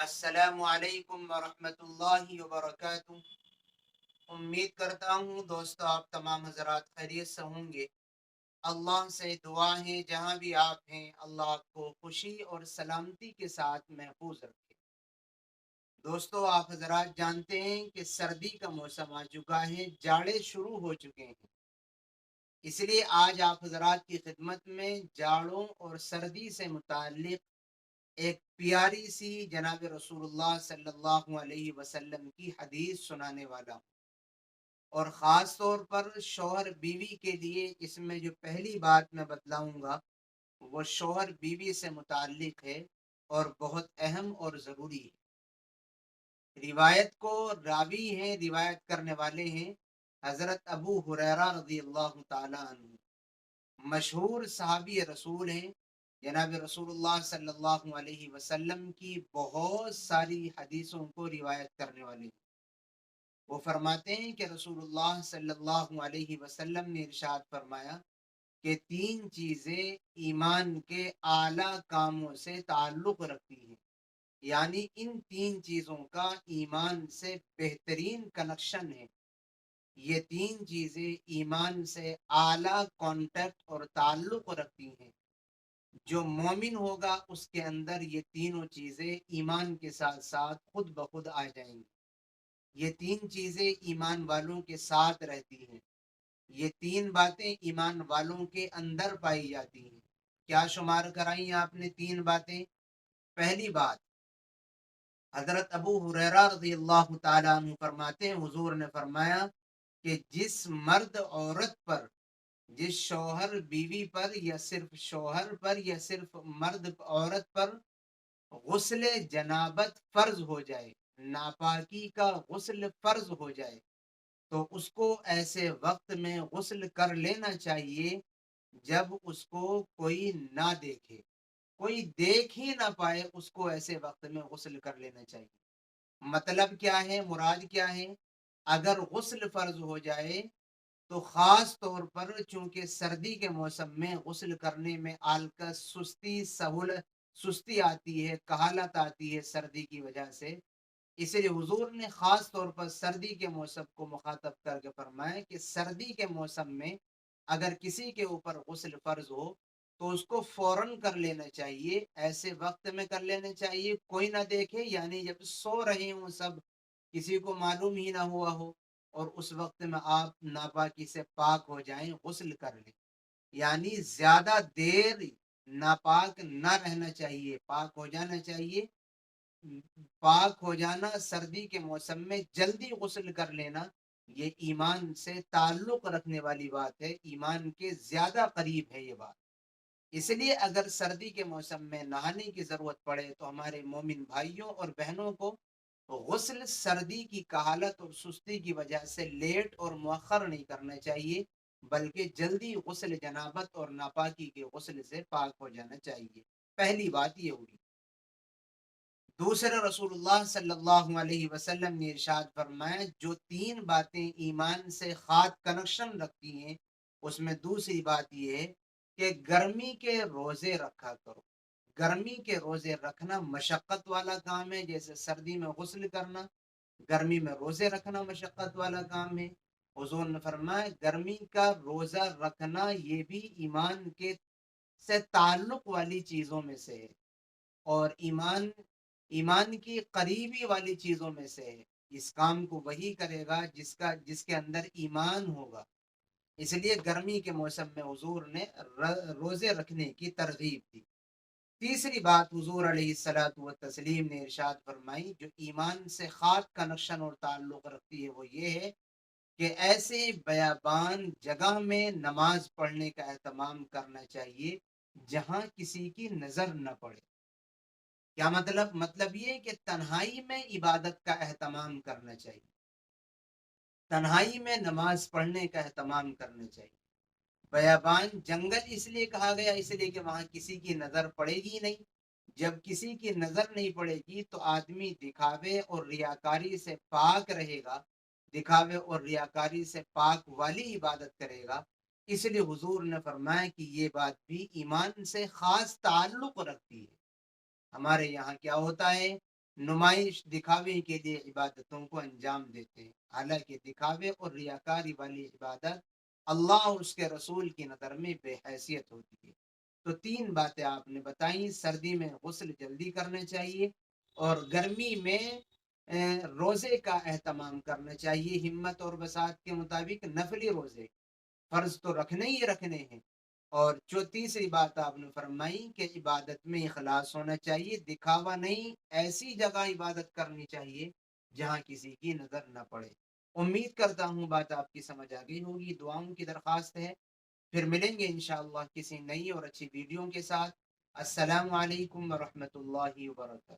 अस्सलामु अलैकुम वरहमतुल्लाहि वबरकातुह। उम्मीद करता हूँ दोस्तों आप तमाम हजरात खैरियत से होंगे। अल्लाह से दुआ है जहाँ भी आप हैं अल्लाह आपको खुशी और सलामती के साथ महफूज रखे। दोस्तों आप हजरात जानते हैं कि सर्दी का मौसम आ चुका है, जाड़े शुरू हो चुके हैं। इसलिए आज आप हजरात की खिदमत में जाड़ों और सर्दी से मुताल्लिक एक प्यारी सी जनाब रसूलुल्लाह सल्लल्लाहु अलैहि वसल्लम की हदीस सुनाने वाला हूँ। और ख़ास तौर पर शौहर बीवी के लिए इसमें जो पहली बात मैं बतलाऊंगा वो शौहर बीवी से मुताल्लिक है और बहुत अहम और ज़रूरी है। रिवायत को रावी हैं, रिवायत करने वाले हैं हज़रत अबू हुरैरा रज़ी अल्लाह ताला अन्हु। मशहूर सहाबी रसूल हैं। जनाब रसूलुल्लाह सल्लल्लाहु अलैहि वसल्लम की बहुत सारी हदीसों को रिवायत करने वाले हैं। वो फरमाते हैं कि रसूलुल्लाह सल्लल्लाहु अलैहि वसल्लम ने इरशाद फरमाया कि तीन चीज़ें ईमान के आला कामों से ताल्लुक़ रखती हैं, यानी इन तीन चीज़ों का ईमान से बेहतरीन कनेक्शन है। ये तीन चीज़ें ईमान से आला कांटेक्ट और ताल्लुक़ रखती हैं। जो मोमिन होगा उसके अंदर ये तीनों चीज़ें ईमान के साथ साथ खुद ब खुद आ जाएंगी। ये तीन चीज़ें ईमान वालों के साथ रहती हैं। ये तीन बातें ईमान वालों के अंदर पाई जाती हैं। क्या शुमार कराई आपने तीन बातें? पहली बात, हजरत अबू हुरैरा रज़ी अल्लाह ताला अन्हु फरमाते हैं हुजूर ने फरमाया कि जिस मर्द औरत पर, जिस शौहर बीवी पर या सिर्फ शौहर पर या सिर्फ मर्द औरत पर गुस्ल जनाबत फर्ज हो जाए, नापाकी का गुस्ल फर्ज हो जाए, तो उसको ऐसे वक्त में गुस्ल कर लेना चाहिए जब उसको कोई ना देखे, कोई देख ही ना पाए, उसको ऐसे वक्त में गुस्ल कर लेना चाहिए। मतलब क्या है, मुराद क्या है? अगर गुस्ल फर्ज हो जाए तो खास तौर पर चूंकि सर्दी के मौसम में गुस्ल करने में आलकस, सुस्ती, सहूलत, सुस्ती आती है, कहालत आती है सर्दी की वजह से। इसलिए हुजूर ने खास तौर पर सर्दी के मौसम को मुखातब करके फरमाया कि सर्दी के मौसम में अगर किसी के ऊपर गुस्ल फर्ज हो तो उसको फौरन कर लेना चाहिए, ऐसे वक्त में कर लेना चाहिए कोई ना देखे, यानी जब सो रहे हों सब, किसी को मालूम ही ना हुआ हो, और उस वक्त में आप नापाकी से पाक हो जाएं, गुस्ल कर लें। यानी ज्यादा देर नापाक ना रहना चाहिए, पाक हो जाना चाहिए। पाक हो जाना सर्दी के मौसम में जल्दी गुस्ल कर लेना, ये ईमान से ताल्लुक रखने वाली बात है, ईमान के ज्यादा करीब है ये बात। इसलिए अगर सर्दी के मौसम में नहाने की जरूरत पड़े तो हमारे मोमिन भाइयों और बहनों को गुस्ल सर्दी की कहालत और सुस्ती की वजह से लेट और मुअख्खर नहीं करना चाहिए, बल्कि जल्दी गुस्ल जनाबत और नापाकी के गुस्ल से पाक हो जाना चाहिए। पहली बात ये हुई। दूसरा, रसूलुल्लाह सल्लल्लाहु अलैहि वसल्लम ने इरशाद फरमाया जो तीन बातें ईमान से खास कनेक्शन रखती हैं, उसमें दूसरी बात यह है कि गर्मी के रोजे रखा करो। गर्मी के रोजे रखना मशक्कत वाला काम है, जैसे सर्दी में गुस्ल करना, गर्मी में रोजे रखना मशक्कत वाला काम है। हुजूर ने फरमाया गर्मी का रोजा रखना ये भी ईमान के से ताल्लुक वाली चीजों में से है, और ईमान ईमान की करीबी वाली चीजों में से है। इस काम को वही करेगा जिसके अंदर ईमान होगा। इसलिए गर्मी के मौसम में हुजूर ने रोजे रखने की तरगीब दी। तीसरी बात हुजूर अलैहिस्सलातु व तस्लीम ने इरशाद फरमाई जो ईमान से खास कनेक्शन और ताल्लुक रखती है, वो ये है कि ऐसे बयाबान जगह में नमाज पढ़ने का एहतमाम करना चाहिए जहां किसी की नजर न पड़े। क्या मतलब? मतलब ये कि तन्हाई में इबादत का एहतमाम करना चाहिए, तन्हाई में नमाज पढ़ने का एहतमाम करना चाहिए। बयाबान जंगल इसलिए कहा गया, इसलिए कि वहां किसी की नजर पड़ेगी नहीं। जब किसी की नजर नहीं पड़ेगी तो आदमी दिखावे और रियाकारी से पाक रहेगा, दिखावे और रियाकारी से पाक वाली इबादत करेगा। इसलिए हुजूर ने फरमाया कि ये बात भी ईमान से खास ताल्लुक रखती है। हमारे यहाँ क्या होता है, نمائش دکھاوے کے لیے عبادتوں کو انجام دیتے ہیں، حالانکہ دکھاوے اور ریاکاری والی عبادت اللہ اور اس کے رسول کی نظر میں بے حیثیت ہوتی ہے۔ تو تین باتیں آپ نے بتائیں، سردی میں غسل جلدی کرنا چاہیے، اور گرمی میں روزے کا اہتمام کرنا چاہیے ہمت اور بساط کے مطابق، نفلی روزے، فرض تو رکھنے ہی رکھنے ہیں۔ اور جو تیسری بات آپ نے فرمائی کہ عبادت میں اخلاص ہونا چاہیے، دکھاوا نہیں، ایسی جگہ عبادت کرنی چاہیے جہاں کسی کی نظر نہ پڑے۔ امید کرتا ہوں بات آپ کی سمجھ آ گئی ہوگی، دعاؤں کی درخواست ہے، پھر ملیں گے انشاءاللہ کسی نئی اور اچھی ویڈیو کے ساتھ۔ السلام علیکم ورحمۃ اللہ وبرکاتہ۔